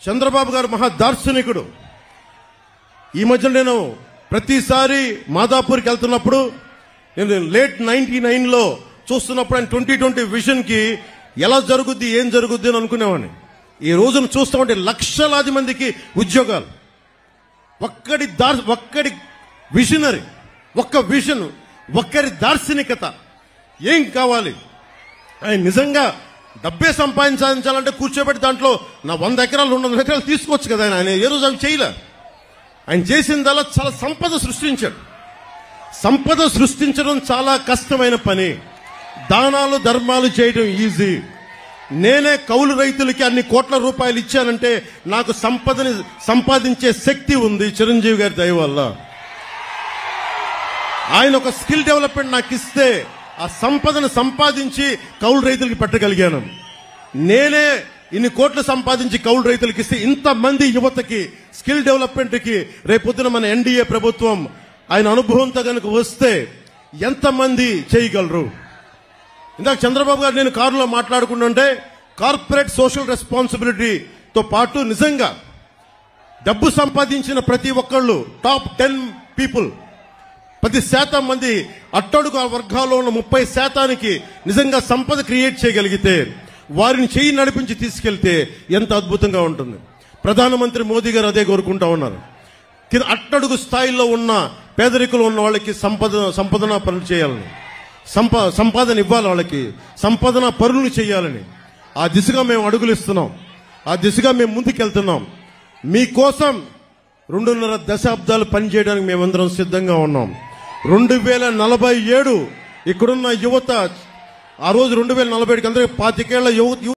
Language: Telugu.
చంద్రబాబు గారు మహా దార్శనికుడు. ఈ మధ్య నేను ప్రతిసారి మాదాపూర్కి వెళ్తున్నప్పుడు నేను లేట్ 99లో చూస్తున్నప్పుడు ఆయన 2020 విజన్ కి ఎలా జరుగుద్ది ఏం జరుగుద్ది అని అనుకునేవాడిని. ఈ రోజును చూస్తూ ఉంటే లక్షలాది మందికి ఉద్యోగాలు. ఒక్కడి విజనరీ, ఒక్క విజన్, ఒక్కరి దార్శనికత. ఏం కావాలి? ఆయన నిజంగా డబ్బే సంపాదించాలంటే కూర్చోబెట్టి దాంట్లో నా 100 ఎకరాలు 200 ఎకరాలు తీసుకోవచ్చు కదా. ఆయన ఏ రోజు అవి చేయలే. ఆయన చేసిందల్లా చాలా సంపద సృష్టించాడు. సంపద సృష్టించడం చాలా కష్టమైన పని. దానాలు ధర్మాలు చేయడం ఈజీ. నేనే కౌలు రైతులకి అన్ని కోట్ల రూపాయలు ఇచ్చానంటే నాకు సంపదని సంపాదించే శక్తి ఉంది చిరంజీవి గారి దయ వల్ల. ఆయన ఒక స్కిల్ డెవలప్మెంట్ నాకు ఇస్తే ఆ సంపదను సంపాదించి కౌలు రైతులకి పెట్టగలిగాను. నేనే ఇన్ని కోట్లు సంపాదించి కౌలు రైతులకి ఇస్తే ఇంతమంది యువతకి స్కిల్ డెవలప్మెంట్ కి రేపొద్దున మన ఎన్డీఏ ప్రభుత్వం ఆయన అనుభవంతో కనుక వస్తే ఎంతమంది చేయగలరు? ఇందాక చంద్రబాబు గారు నేను కారులో మాట్లాడుకుంటుంటే కార్పొరేట్ సోషల్ రెస్పాన్సిబిలిటీతో పాటు నిజంగా డబ్బు సంపాదించిన ప్రతి ఒక్కళ్ళు టాప్ 10 పీపుల్ 10% మంది అట్టడుగు వర్గాల్లో ఉన్న 30% నిజంగా సంపద క్రియేట్ చేయగలిగితే వారిని చేయి నడిపించి తీసుకెళ్తే ఎంత అద్భుతంగా ఉంటుంది. ప్రధానమంత్రి మోదీ గారు అదే కోరుకుంటా ఉన్నారు. అట్టడుగు స్థాయిలో ఉన్న పేదరికులు ఉన్న వాళ్ళకి సంపదన పనులు చేయాలని, సంపాదన ఇవ్వాలి, వాళ్ళకి సంపాదన పనులు చేయాలని ఆ దిశగా మేము అడుగులు ఇస్తున్నాం. ఆ దిశగా మేము ముందుకెళ్తున్నాం. మీకోసం 2.5 దశాబ్దాలు పనిచేయడానికి మేమందరం సిద్ధంగా ఉన్నాం. 2047 ఇక్కడున్న యువత ఆ రోజు 2047కి అందరూ 25 ఏళ్ల యువత